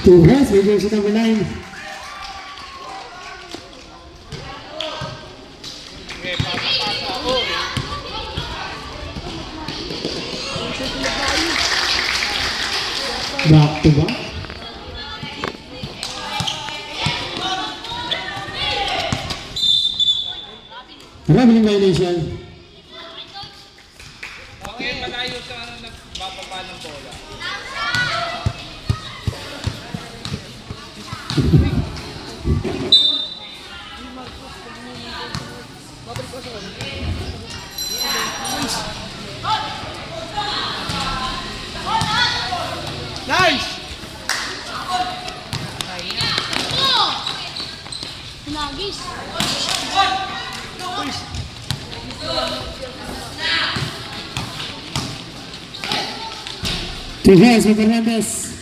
Two heads, with jersey number 9. Back to back. Traveling violation. Okay, malayo sa nagbababa ng bola. Nice! Nagis. Two heads with Hernandez.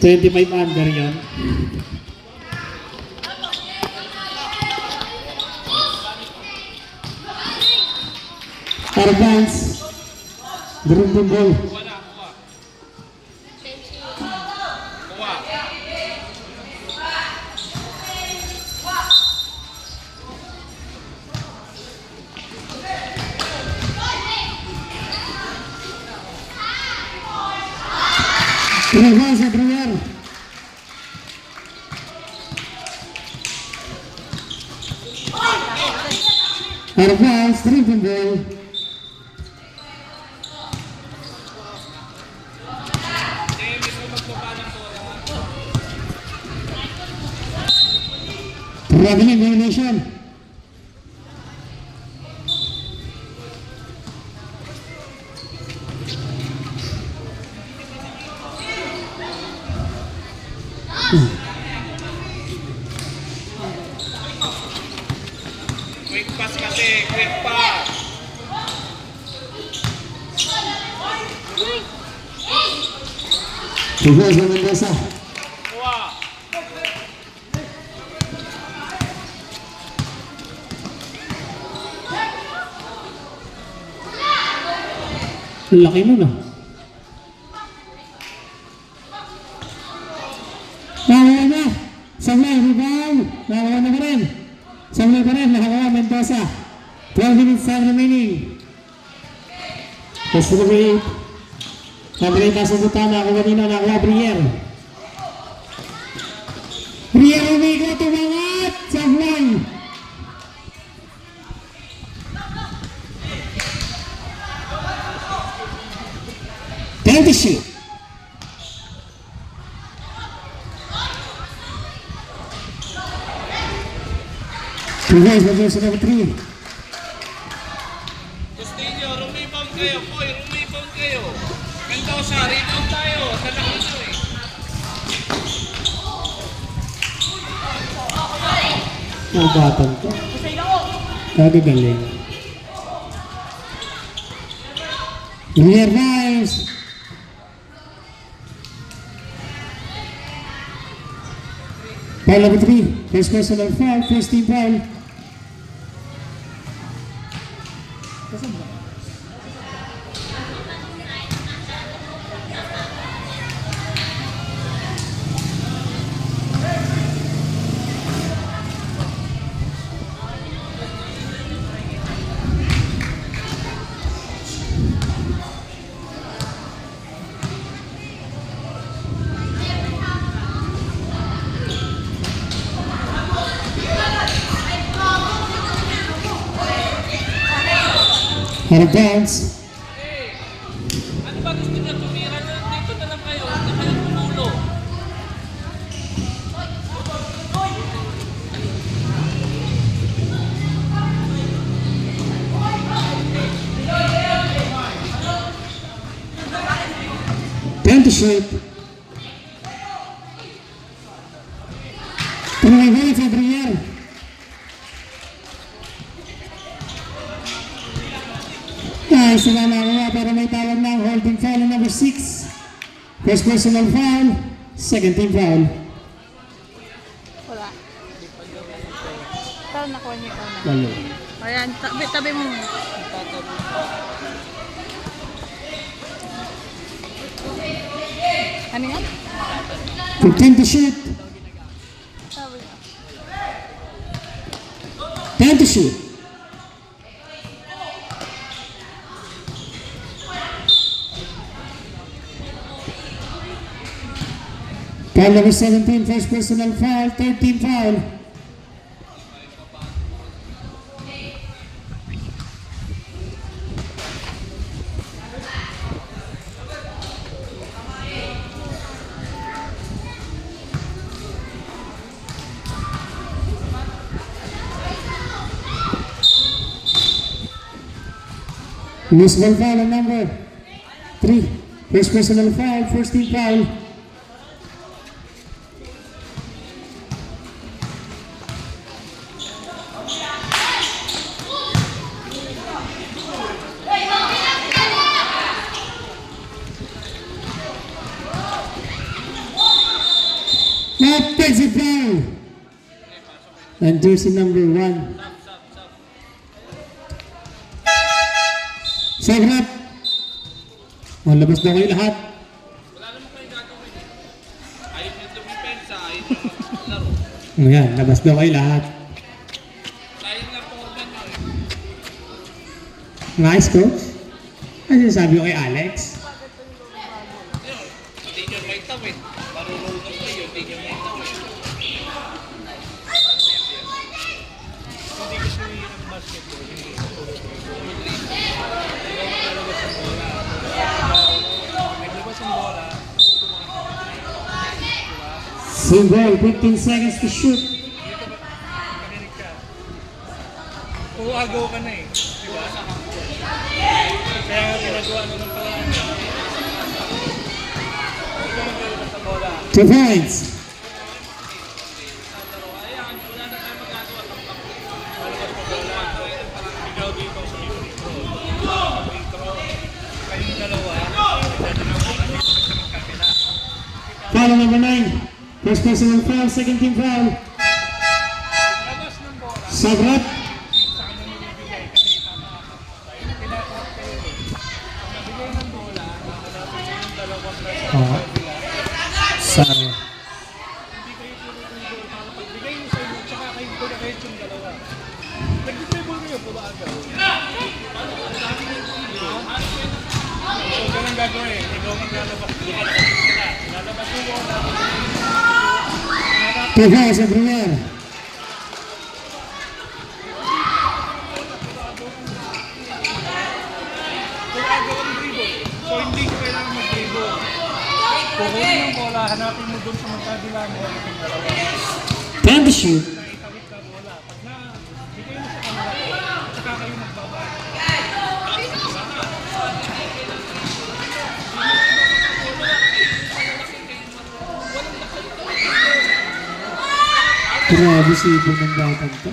$25 under yun. Advance. Drum ball. Wala, kuha. Kuha. Advance sa Brewer. Advance, drum ball. Hindi mo magbaba ng bola. Traveling violation. Quick pass kasi, quick pass. Two heads with Mendoza. Kuha. Laki mo na. Nakawa na. Sablay, rebound. Nakawa na pa rin. Sablay pa rin. Nakawa Mendoza. 12 minutes time remaining. Just to wait. Number 8 nasa butana. Ako kanina nakawa Brier. Brier umigo. Tumangat. Sablay. Penalty shoot. Two guys, jersey number 3. Justinio, rumibond kayo. Boy, rumibond kayo. Mendoza, rebound tayo. Sa lakas nyo eh. Nabatan to. Kagagaling. Brier guys. Foul number 3. First personal foul. First team foul. Out of bounds. Ano ba gusto niya? Tumira na dito na lang kayo. Huwag na kayo tumulo. 10 to shoot. 3 minutes every year. Nice, wala na ako pero may tawag na ang holding foul on number 6. First personal foul, second team foul. Wala. Pero nakuha niya yung una. Walo. Ayan, tabi mo muna. Ano yan? 15 to shoot. Tabi mo. 10 to shoot. Foul number 17, first personal foul, third team foul. Loose ball foul on number 3, first personal foul, first team foul. Offensive foul. And jersey number 1. Sagrap. Malabas na kayo lahat. Wala naman kayo gagawin eh. Ayaw nyo dumipensa, ayaw nyo laro. Ayan, labas na kayo lahat. Sayang na forma nyo eh. Nice, coach. Ano sinasabi ko kay Alex? Yun, hindi nyo may tawid. Marunong kayo, hindi nyo may tawid. Hindi gusto nyo yung basketball. Naglabas ang bola. Single, 15 seconds to shoot. Paninig ka. Uagaw ka na eh. Diba? Kaya nga ginagawa mo ng paraan. Ikaw maglalabas ang bola. 2 points. Ikaw dito sa free throw. Kayong dalawa. Foul on number 9. First personal foul, second team foul. Labas ng bola. Sagrap. Sa kanya nilibigay kasi tama ako. Tinatawag kayo eh. Nabigay ng bola, nakalapit yung dalawang nasa Oo. kabila. Sorry. Hindi kayo tinutulog. Pagbigay nyo sa inyo, tsaka kayo pinakahit yung dalawa. Nag-dribble nyo, pula agaw. So, ganun gagawin. Ikaw maglalabas. Lalabas yung bola. 2 fouls every year. Kung agaw ang dribble, so hindi ko kailangan mag-dribble. Kukunin yung bola, hanapin mo doon sa magkabila mo yung dalawa. 10 to shoot. Itawid ka bola. Pag na, bigay mo sa kanila, tsaka kayo magbabay. Grabe si Ibon ng batang to.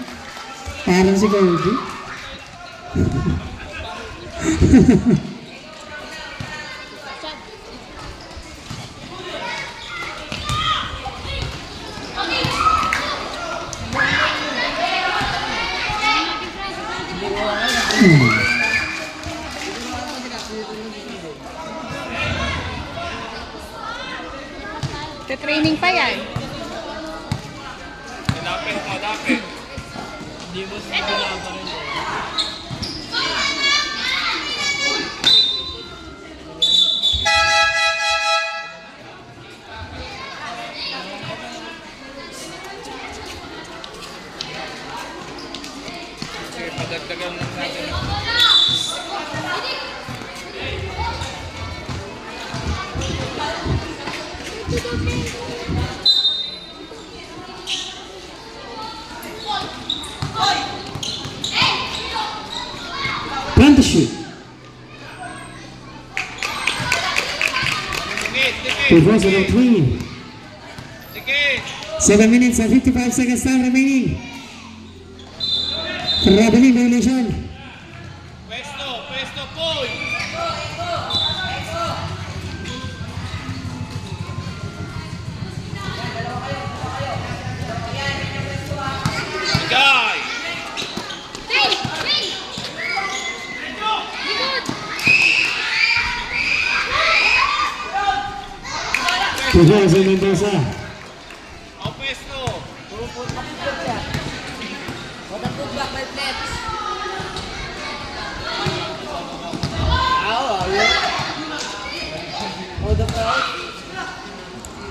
Parang si Goldie. Training pa yan. Hanapin. Hindi mo sigurado rin. Sige, padagdagan lang natin. Plan to shoot. Minute. Reverse number 3. Sige. 7 minutes and 55 seconds time remaining. Traveling violation. Pwesto, Poy. Guy. Reverse ng Mendoza. Ang pwesto.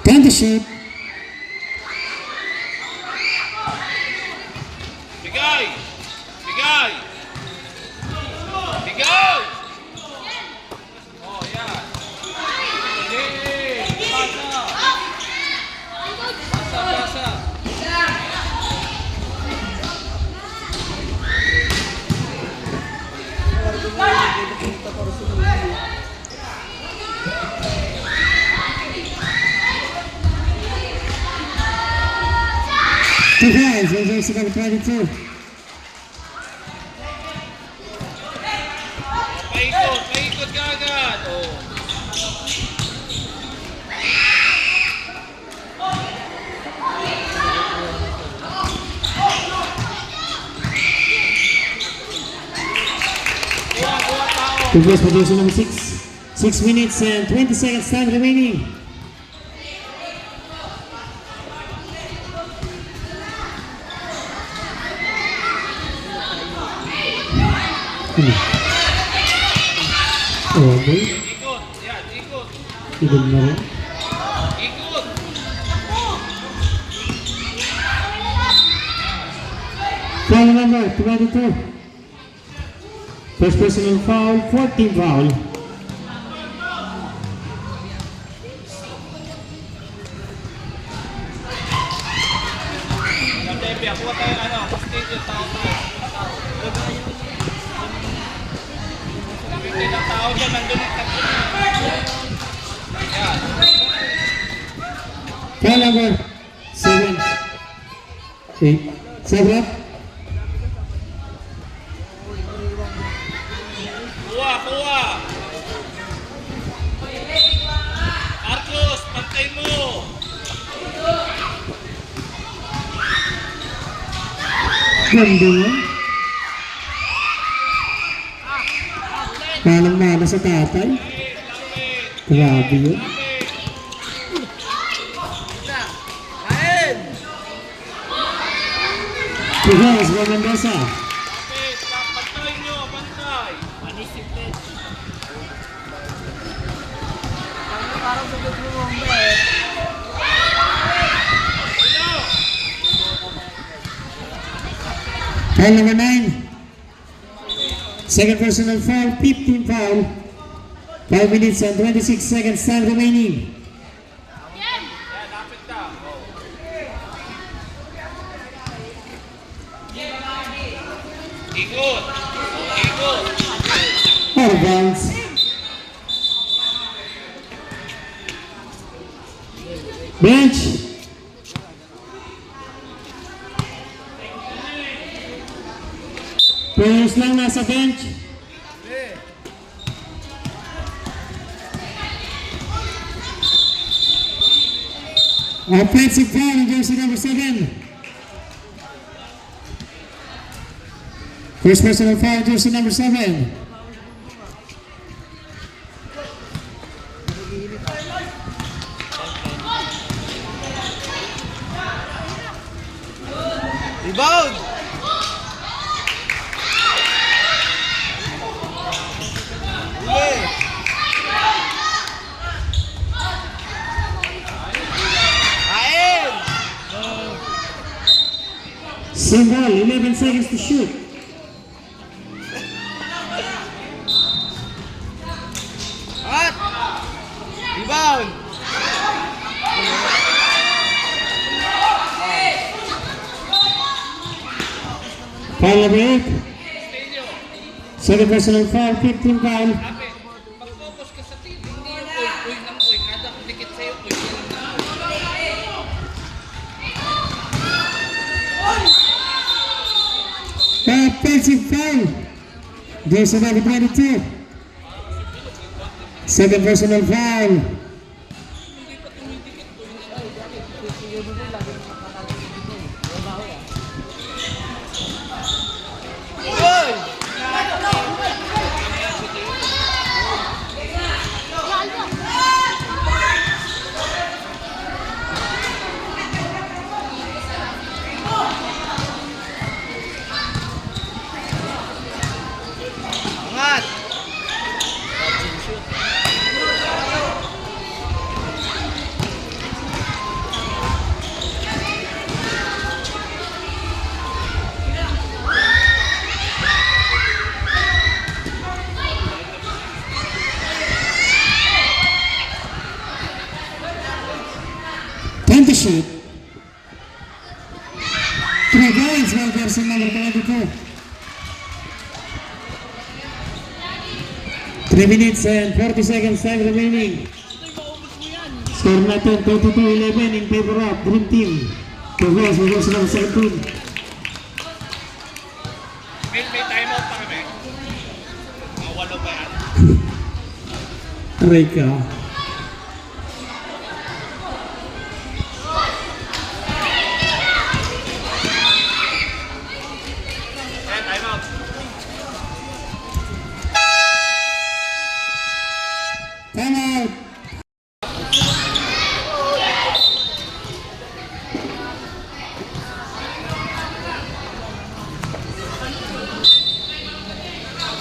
Time to shoot. Bigay. Oh, yan. Sige. Pasa. Two guys, reverse number 22. Paikot ka agad. Oh. Kuha tao. Reverse position number 6. 6 minutes and 20 seconds time remaining. Okay. Ikot. Yan, ikot. Igod na rin. Ikot. Foul number 22. First personal foul, 14 foul. Tepia, kuha tayo stadium tao. Ilang tao dyan, nandun yung tatlo na. Yan. Foul number 7. 8. Sabra. Kuha. Marcos, pantay mo. Ganda yan. Manang-mana sa tatay. Grabe yun. Reverse by Mendoza. Pantay nyo, pantay. Foul number 9. Second personal foul, 15 foul. 5 minutes and 26 seconds time remaining. Yan, lapit na. Ikot. Out of bounds. Bench. Players lang nasa bench. Offensive foul in jersey number 7. First personal foul, jersey number 7. Rebound! Symbol, 11 seconds to shoot. At! Rebound! Foul number 8. Second personal foul, 15 foul. Mag-focus ka sa team, hindi yung uy lang uy. Kada dikit sa'yo, Offensive foul. Jersey number 22. Second personal foul. Angat! 20 shoot. 3 points by Jersey number 22. 3 minutes and 40 seconds time remaining. Score natin 22-11 in favor of Dream Team. Progress with Jersey number 17. May timeout pa kami. Walo pa yan. Aray ka. Timeout. Time out.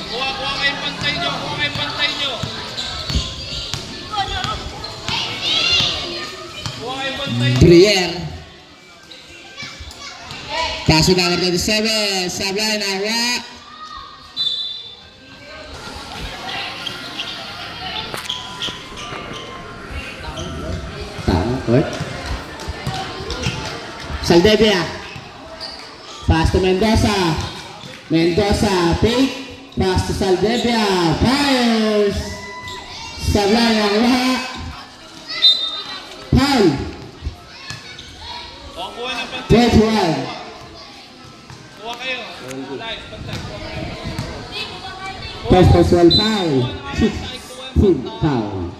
Kuha kayong pantay nyo. Kuha kayong pantay nyo. Kuha kayong pantay nyo. Briere. Kaso number 27. Sablay na awa. Court. Saldebia. Pass to Mendoza. Mendoza. Fake. Pass to Saldebia. Fires. Sablay na awa. Foul. O, kuha ng pantay. 21. Kuha kayo. Live, pantay. Kuha kayo. First personal foul. 16 foul.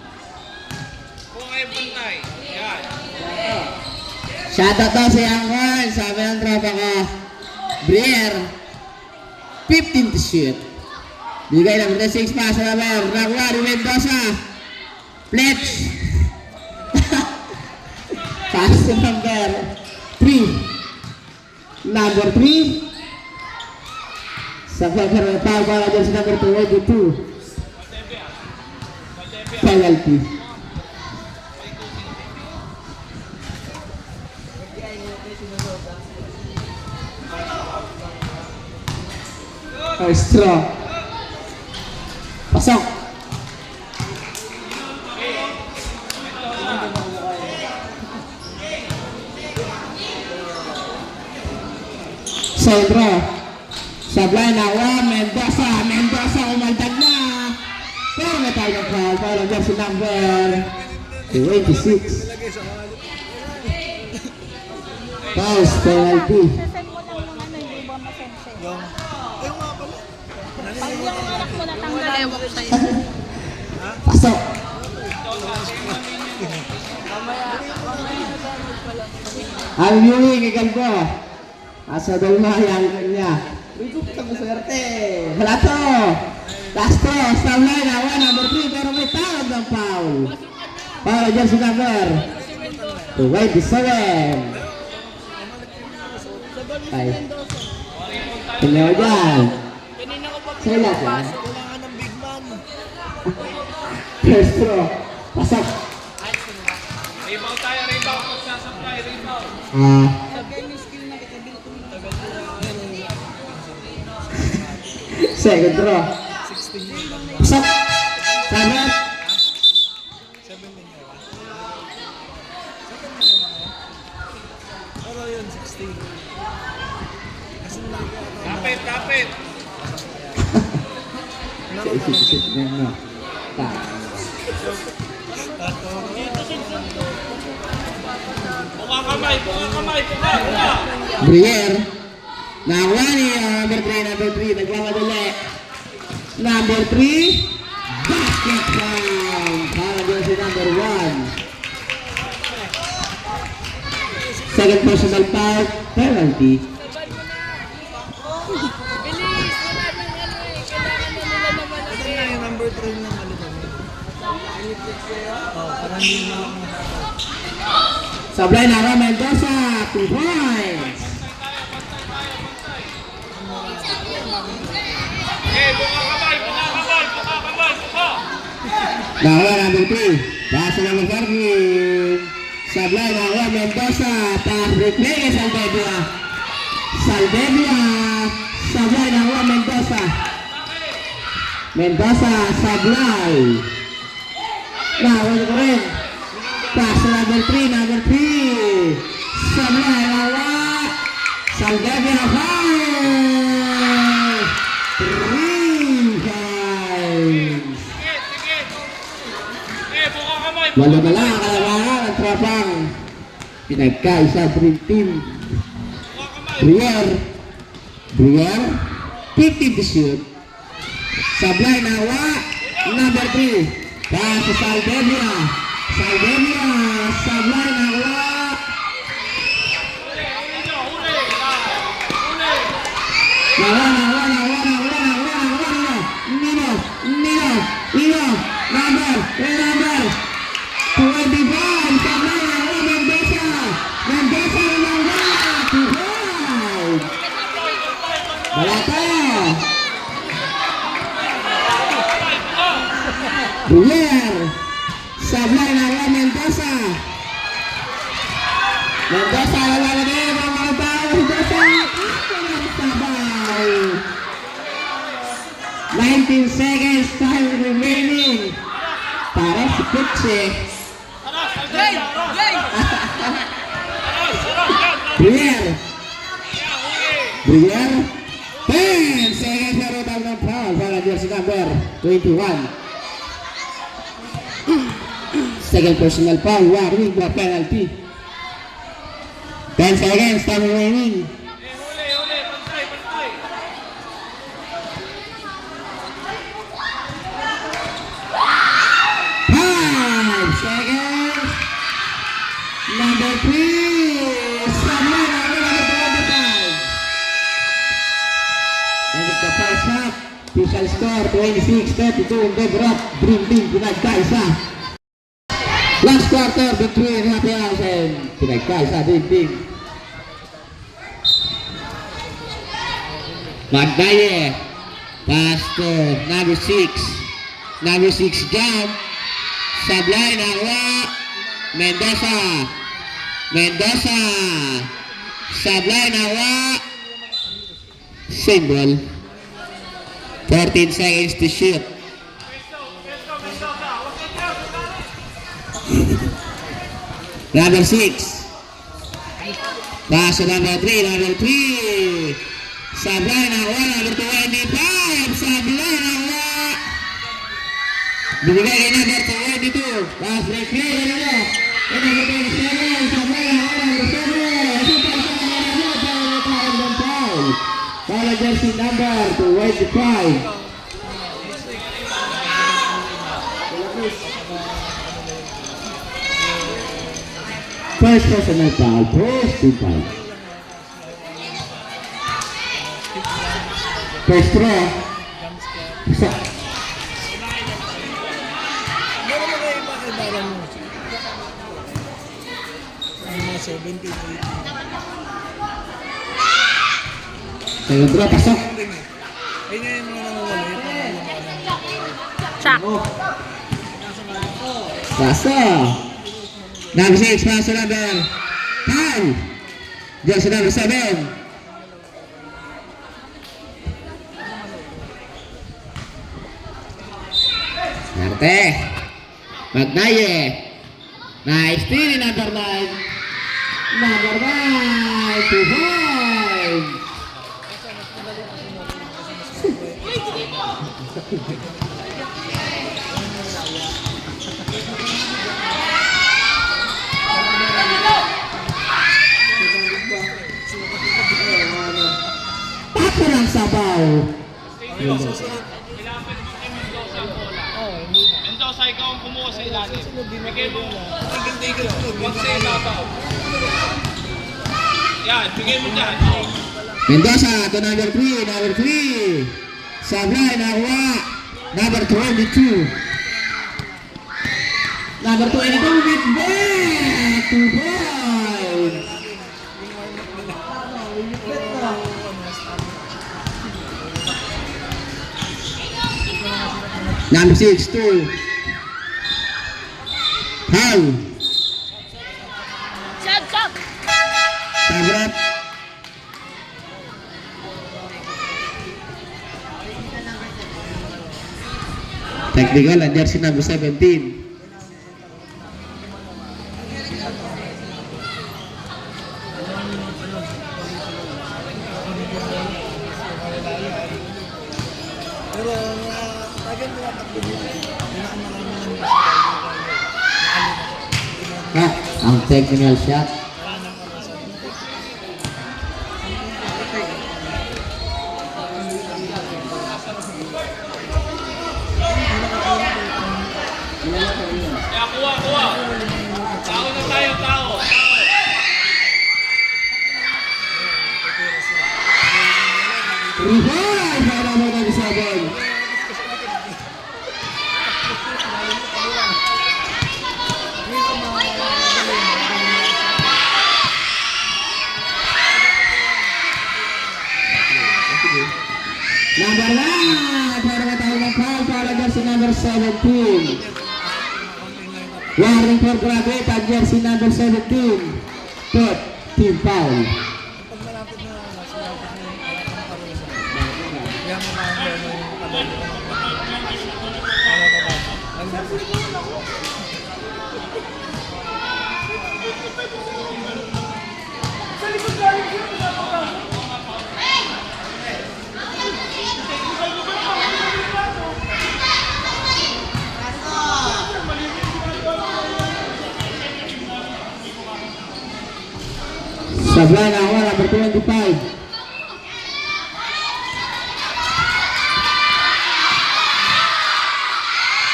Kuha kayong pantay. Yan. Shoutout daw si Angkon. Sabi ng tropa ko. Briere. 15 to shoot. Bigay ng 6 pass number. Naguari Mendoza. Fletch. Pass to number 3. Number 3. Sa pagkaroon foul para dyan sa number 22. Penalty. Straw. Pasok. Sandro. Sablay na awa. Mendoza. Mendoza umaltag na. Pero may tayo ng foul para dyan si number 26. Paus, penalty. Sasend mo lang ng ano, hindi ba masensend? Pag yung anak mo natanggal, ewan ko sa'yo. Pasok. Ang viewing, ikan ko. Asa daw na yung kanya. Rito kita mo swerte. Wala to. Castro, stop line, awa, number 3, pero may tawag ng foul. Para dyan si number 27. Ay. Pinaw dyan. Sila dyan. First throw. Pasok. Rebound tayo. Rebound. Pagsasablay. Rebound. Second throw. Pasok. Sabit. Kapit. Kapit. Sa isip-isip na yun, no? Ta. Buka kamay. Buka kamay. Buka. Buka. Briere. Nakuha ni number 3. Nagmamadali. Number 3. Basket count. Para doon si number 1. Second personal foul. Penalty. Bilis! Wala nang ano eh. Kailangan na nila naman Ito na yung number 3 na malito. Parang hindi na ako Sablay na ako, Mendoza. 2 points. Nakuha number 3. Paso number 14. Sablay na ako, Mendoza. Pass break play kay Saldebia. Sablay na ako, Mendoza. Sablay. Nakuha ko rin. Pass number 3. Sablay na ako. Saldebia foul. 3 points. Walo na lang, kalamangan ang trapang pinagkaisa Dream Team. Brier, 50 to shoot. Sablay nawa, number 3. Pass sa Saldebia. Sablay nawa. Nawa. Nino. Number. 25, Sablay nawa, Mendoza nawa, 25. Balata. Brier. Sablay nawa, Mendoza nawa din, mga tao, Mendoza. Sabay. 19 seconds time remaining. Para si Kutsi. Brier. 10 seconds na rutang ng foul para jersey number 21. Second personal foul, warning for penalty. 10 seconds time remaining. Seconds. Number 3. Sablay na ako, number 25. End of the first half. Official score 26-32 in Debrot. Dream Team pinagkaisa. Last quarter between Happy House and pinagkaisa Dream Team. Magdaye. Pass to number 6. Number 6 jump. Sablay nawa, Mendoza. Sablay nawa. Single. 14 seconds to shoot. Number 6. Pass to number 3. Sablay nawa, number 25. Sablay nawa. Binigay kay number 22. Pass break play na nyo. Number 27. Sablay nawa, number 7. Ito pa sa number 7. Para ng foul. Para jersey number 25. First personal foul, first foul. First throw. Meron mo kayo pakibala mo. Ay, mga 17, 18. Second throw, pasok. Ay, ngayon mga nangawala. Yung Check. Paso. Number 6, paso number 10. Jersey number 7. Marte. Magnaye. Nice steal, number 9. Number 9. 2 points. foul. Mendoza, ikaw ang kumuha sa ilalim. Bigay mo. Huwag sa ibabaw. Yan, bigay mo dyan. Mendoza to number 3. Sablay nakuha. Number 22. Number 22 with back to point. Number 6 2. Foul. Shot! Tabrat. Technical and jersey number 17. Ang technical shot. Kaya kuha. Tao na tayo, tao. Revive para mo ng sabon. Number 1 para matawag ng foul para jersey number 17. Warning for graduate at jersey number 17. Third team foul. Sablay na wala, number 25.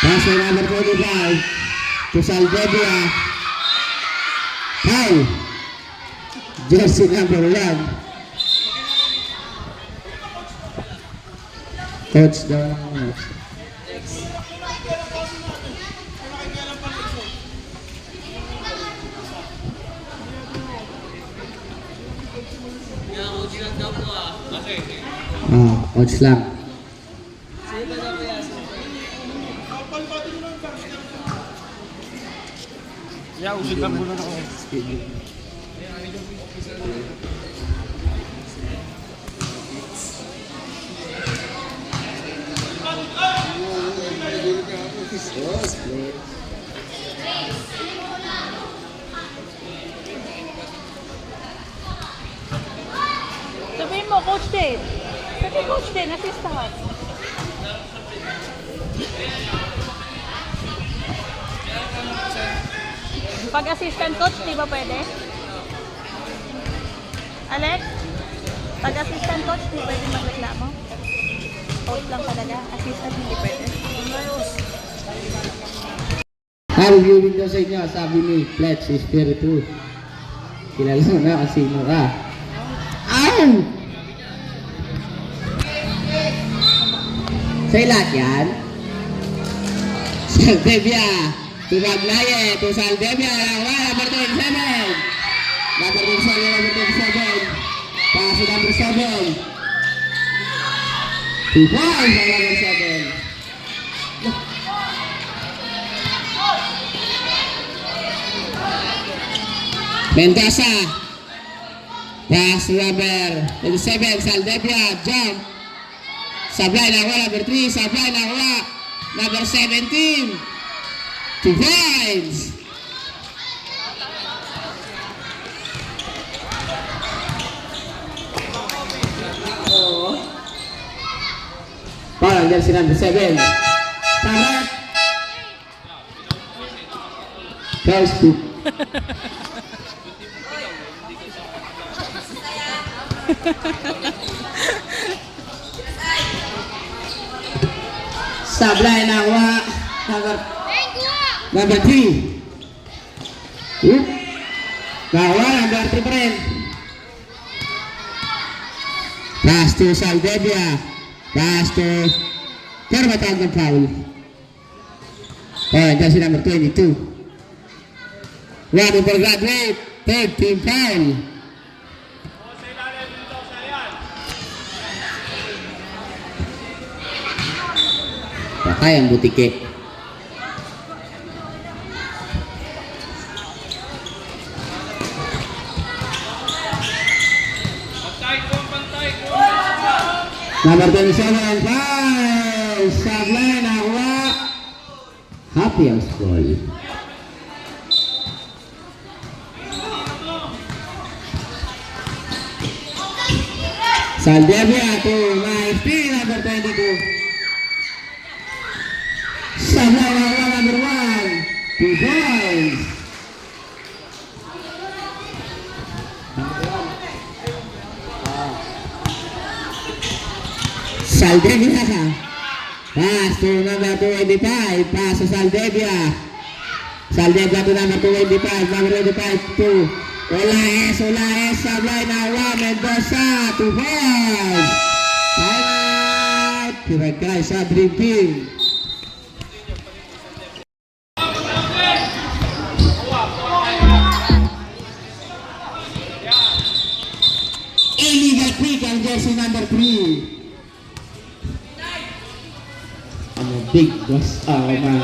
Pass by number 25 to Saldebia. Foul. Jersey number 1. Touchdown. Odds lang. Yeah, usig lang muna ako. Sabihin mo, Coach Din. Sabihin, Coach Din, assistant. Pag assistant coach, di ba pwede? Alex? Pag assistant coach, di pwede magreklamo? Coach lang talaga. Assistant, hindi pwede. Reviewin daw sa inyo, sabi ni Fletch Espiritu. Kilala mo na kasi sino ka. Ow! Sa'yo lahat yan? Saldebia! To Maglaye! To Saldebia! Number 27! Number 27! Pass to number 7! To Juan! Number 7! Mendoza. Pass number 27. Saldebia. Jump. Sablay na wala. Number 3. Sablay na wala. Number 17. To Vines. Parang dyan si number 7. Sabat. Facebook. Sablay nakuha. Number 3. Oop. Nakuha, number 3 pa rin. Pass to Saldevia. Pass to... Pero matawag ng foul. Oh, dyan si number 22. One over graduate. Third team foul. Patay ang butike. Number 27, foul! Sablay, nakuha. Happy ang score. Saldevia to my number 22. Sablay, nakuha, number 1. 2 points. Saldevia ka. Pass to number 285. Pass to Saldevia. Saldevia to number 285. Number 285 to Olaes. Sablay na 1. Mendoza. 2 points. Time out. Kira-kira sa Dream Team. Illegal quick ang jersey number 3. Ano big boss man. Wala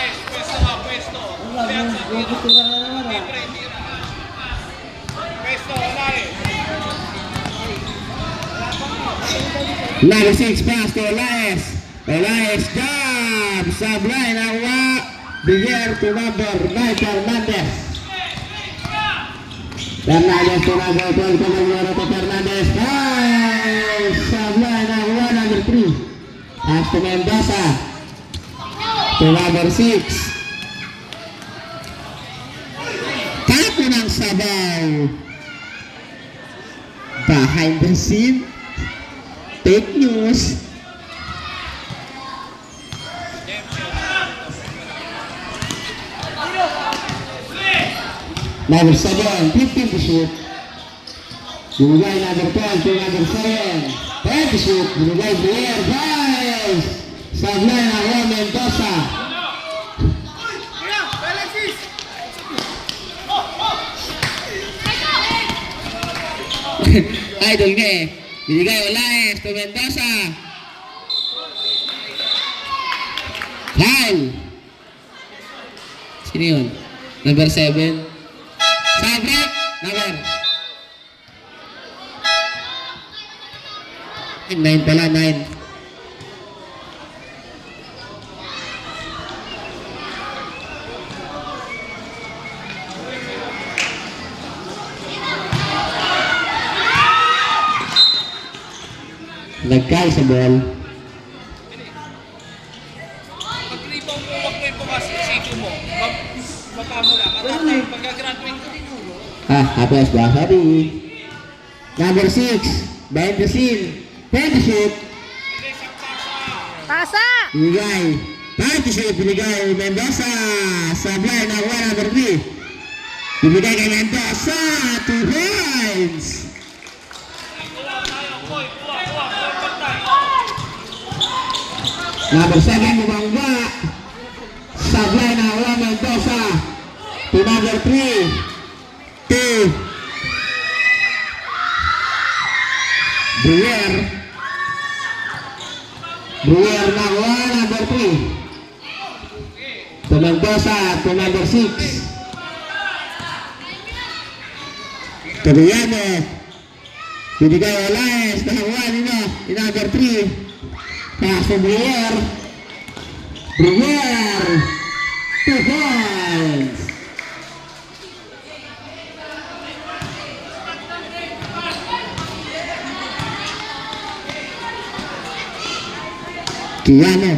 eh, pwesto ka, pwesto. Pwesto, wala eh. Number 6 pass to Olaes. Olaes jump. Sablay nakuha. Bigger to number 9 Fernandez. Fernandez to number 12 Commagnero to Fernandez. Sablay nakuha number 3. Pass to Mendoza. To number 6. Tapo ng sabaw. Behind the scene. Fake news. Number 7, 15 to shoot. Binigay number 12 to number 7. 10 to shoot. Binigay Blair. Guys! Sablay na Juan Mendoza. Idol nga eh. Binigay Olaes to Mendoza. Foul. Sino yun? Number 7. Sabret. Number 9 pala, 9. Nagkay sa ball. Pag-rebound mo, wag mo yung bukas sito mo. Baka mo lang. At pagka-graduate ko din mo. Hapes ba? Sabi. Number 6. Behind the scene. 10 to shoot. Pasa! Binigay. 5 to shoot. Binigay Mendoza. Sablay na number 3. Binigay kay Mendoza. 2 points. Number 7, bumangga. Sablay na Mendoza. To number 3. 2. Brewer na number 3. To Mendoza. To number 6. Toriano. Binigay Olaes. Nahawa nino. Number 3. Pass to Brewer. 2 points. Kiano.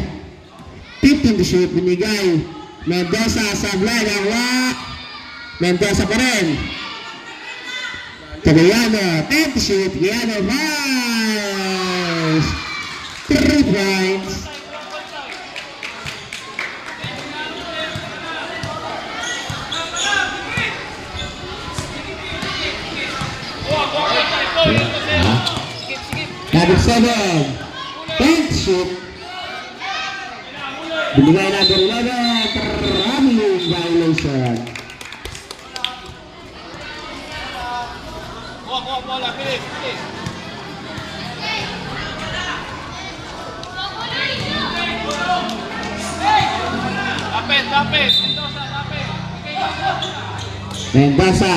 15 to shoot. Binigay Mendoza. Sablay. Nawa. Mendoza pa rin. Kiano. 10 to shoot. Kiano. 5. 3 points. 7. 10th shoot. Binigay number 11. Traveling violation. Kuha, bola. Bilis. Lapit. Mendoza, lapit. Mendoza.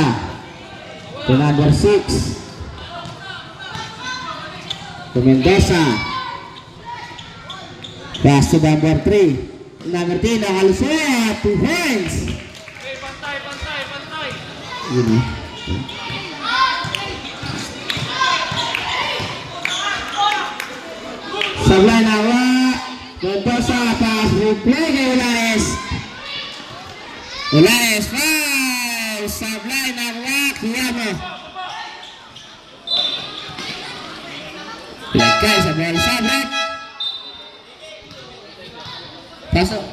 To number 6. To Mendoza. Pass to number 3. Number 3, nakalusot. 2 points. Okay, pantay. Yun eh. Sablay nawa. Mendoza, pass replay kay Ulaes. Ulaes, foul. Sablay nawa. Kiyamo. Lagay sa ball. Sablay. Pasok.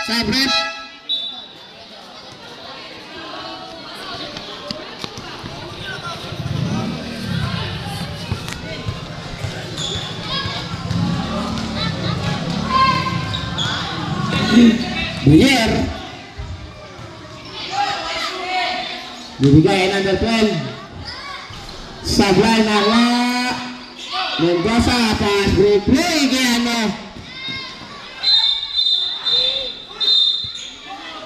Sablay. Buyer. Bibigay number 12. Sablay nawa. Mendoza, pass replay kay ano.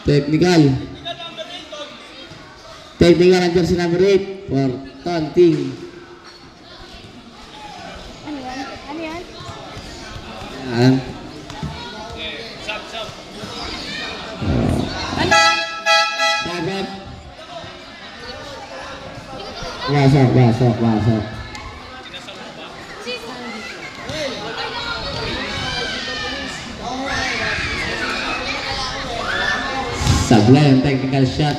Technical nandiyan si number 8 for taunting. Ano yan? Yan. Sub. Dapat. Wasok. Sablay ang technical shot.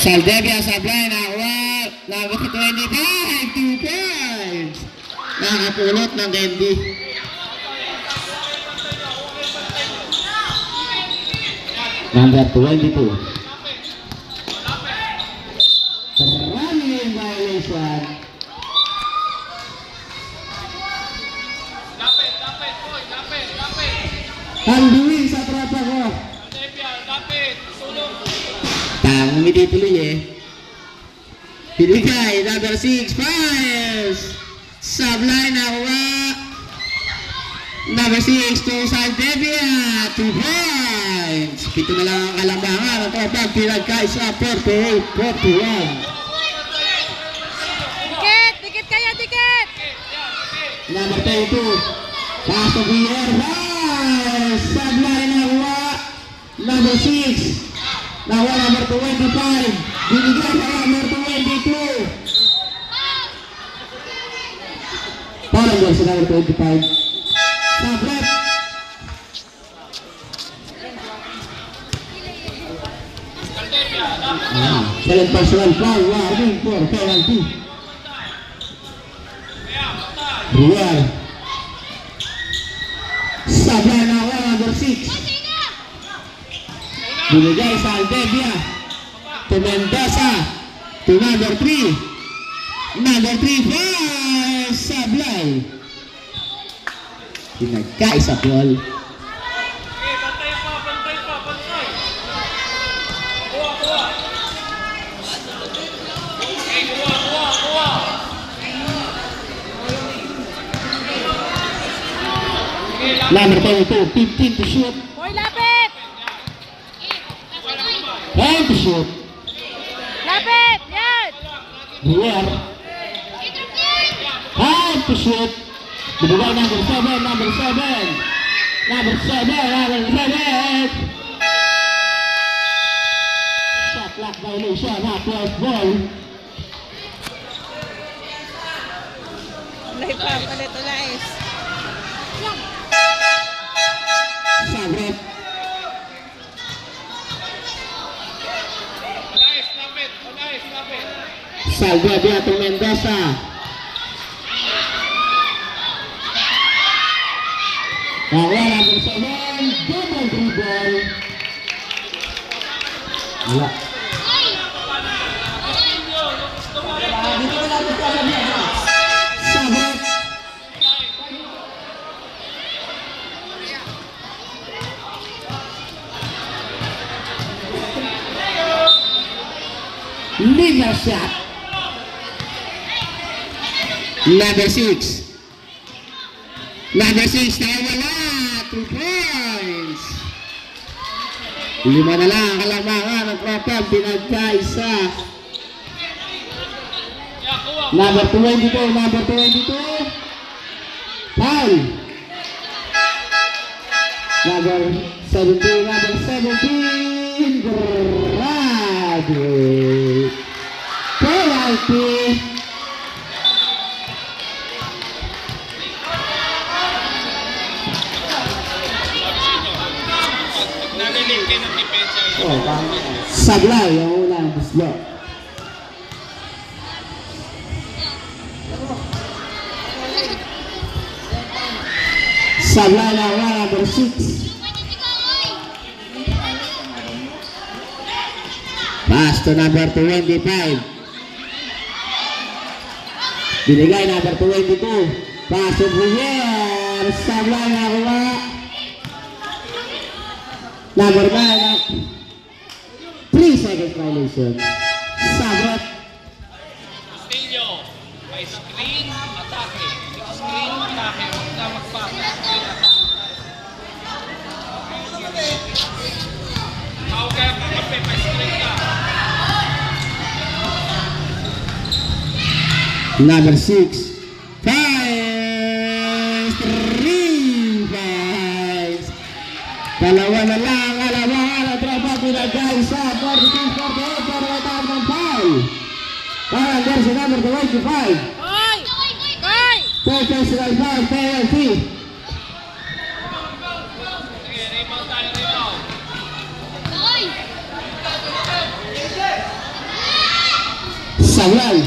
Saldebia Sablay na number 25, 2 points. Nakapulot ng Candy. Number 22. Running violation. Lapit. Handuin sa tropa ko. Lapit. Sulong. Umiti tuloy eh. Binigay, number 6, fires. Sablay nakuha. Number 6 to Saldebia, 2 points. Pito na lang ang kalambangan. Ang tropang pinagkaisa, 48-41. Dikit kayo. Number 22, pass to Villar. Sablay nakuha. Number 6. Nawa number 25. Binigay sa number 22. Parang doon sa number 25. Sabret. Second personal foul. Warning for penalty. Real. Sablay nawa number 6. Binigay sa Aldebia. To Mendoza. To number 3. Number 3 for Sablay. Pinagkaisa ball. Okay, bantay pa. Kuha. Okay, kuha. Number 22, 15 to shoot. Hoy, lapit! 10 to shoot. Lapit! Yan! Here. 5 to shoot. Binigay number 7. Number 7. Shot clock violation. Half-court ball. Ulay pa, ulit. Sabret. Lapit. Salvia Beato Mendoza. Nakuha number 7, double dribble. Wala. Sabot. Liver shot. Number 6. Number 6, nawala. 2 points. 5 na lang ang kalamangan ng Tropang pinagkaisa. Number 22, number 22. Foul. Number 17, number 17. Graduate. Penalty. Nalilig kayo ng depensa. Sablay ang unang bislo. Sablay na number 6. Pass to number 25. Binigay number 22. Pass to Brier. Sablay na kuha. Number 9. 3 seconds violation. Sabot. Castillo, may screen, atake. Screen, atake. Huwag na magpasa. Screen, atake. Tawag kaya pa kape, may screen ka. Number 6. Fires. 3 fires. Dalawa na lang. Alamangan ang tropa pinagay sa 42-48 para matawag ng foul. Para jersey number 25. Hoy! Hoy! Third personal foul, penalty. Sige, rebound tayo, rebound. Sablay.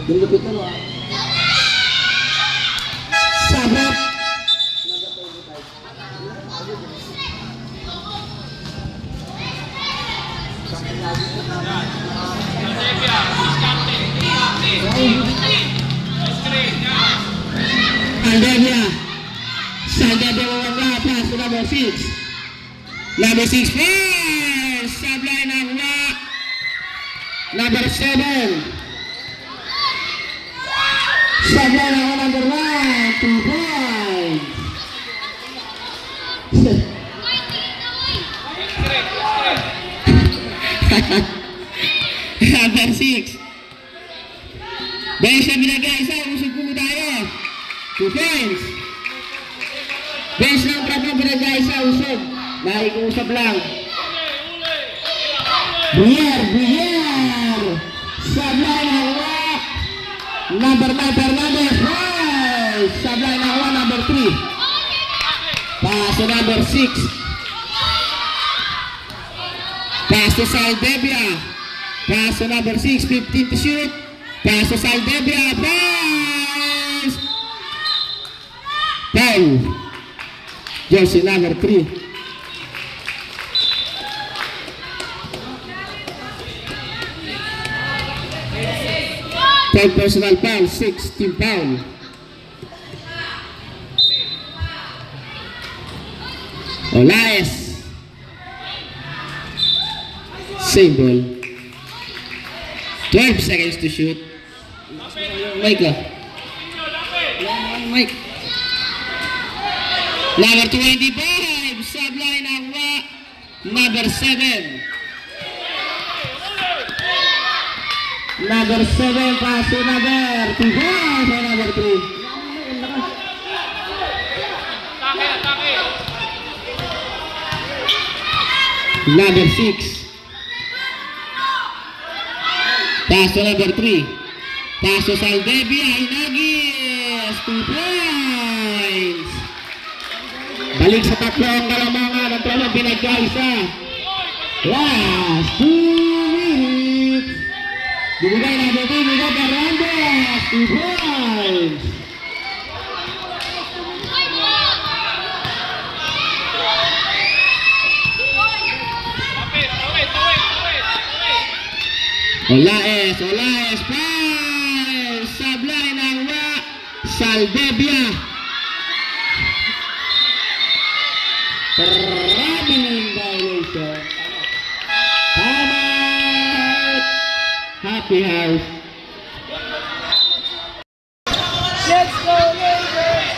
Dilupit na mo ah. Sabot. Saldevia, captain. Screen, yan. Saldevia. Saldevia wawala. Pass to number 6. Number 6 first. Sablay na kuha. Number 7. Sablay na kuha number 1. 2 points. Number 6. Dahil siya binagay isa, usog po tayo. 2 points. Bench ng Trapang binagay isa, usog. Nakikusap lang. Brier. Sablay na kuha. Number 9, Fernandez. Sablay na kuha, number 3. Pass to number 6. Pass to Saldevia. Pass to number 6, 15 to shoot. Pass to Saldevia. Pass. Foul. Jersey number 3. Third personal foul, 6 team foul. Olaes. Same ball. 12 seconds to shoot. Mike lah. Mike. Number 25. Sablay na kuha. Number 7. Number 7. Pass to number 2. Number 3. Atake. Number 6. Pass to number 3. Pass to Saldevia. Hinagis. 2 points. Balik sa tatlo ang kalamangan. Ang Trapang pinagkaisa. Last 2 minutes. Dibigay ng Betin, Miguel Fernandez. 2 points. Olaes, foul! Sablay ng Saldebia. Traveling violation. Time out. Happy house. Let's go, Lakers!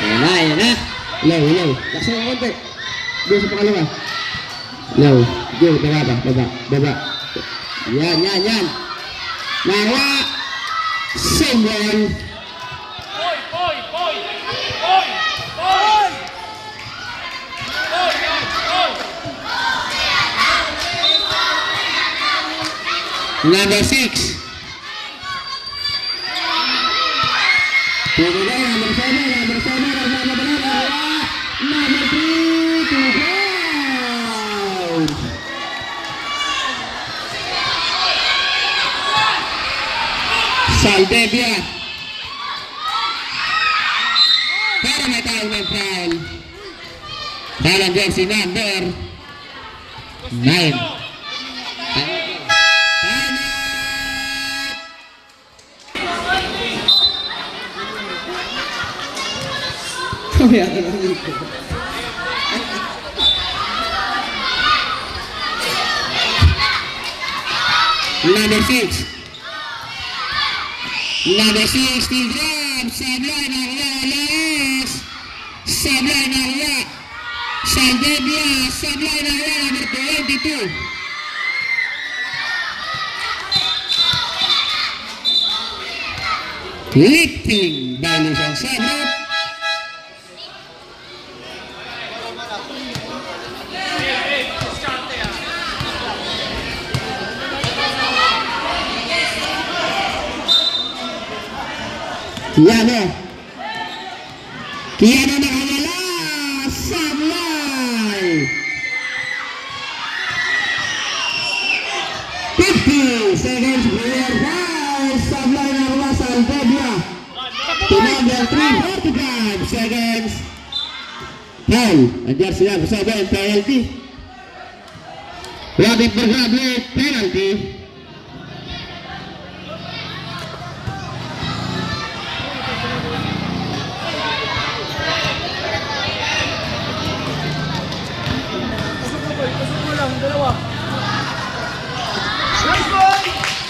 Ayan na. Low. Laksan mo konti. Doon sa pangalawa. Low. Go, baba. Yan. Nawa. Same one. Boy! Number 6. Number 7. Number 3 to go. Saldebia. Pero may tawag ng foul. Foul ang jersey number 9. Kaya ka lang dito. Number 6. Number 6, Steve Graham. Sablay ng Olaes. Sablay ng Saldebia. Sablay ng number 22. Lifting violation. Sabrot. Kiano nakawala. Sablay. 50 seconds player foul. Sablay nakawala sa Saldebia. To number 3, 45 seconds. Foul. Andiyan siya. 7 penalty. Robin Bergable penalty.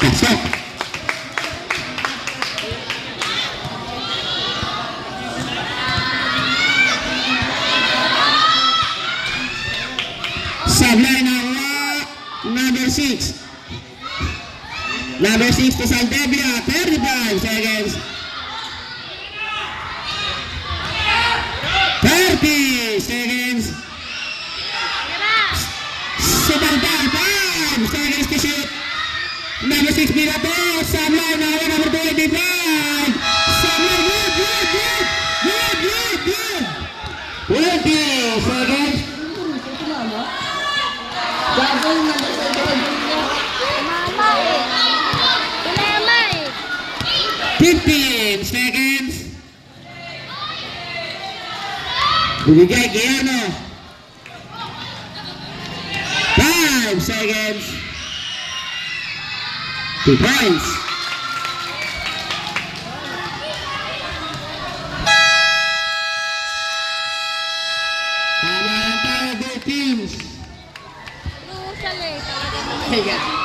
Pasok. Sablay ng number 6. Number 6 to Saldebia. 35 seconds. 30 seconds. Sebentar, 5 seconds to shoot. Number 6 Pinato. Sablay ng number 25. Sablay, good. 20 seconds. Tumama eh. 15 seconds. Bibigay Kiano. 5 seconds. 2 points. Tama ang tayo, both teams. Crucial eh. Talaga. Higa.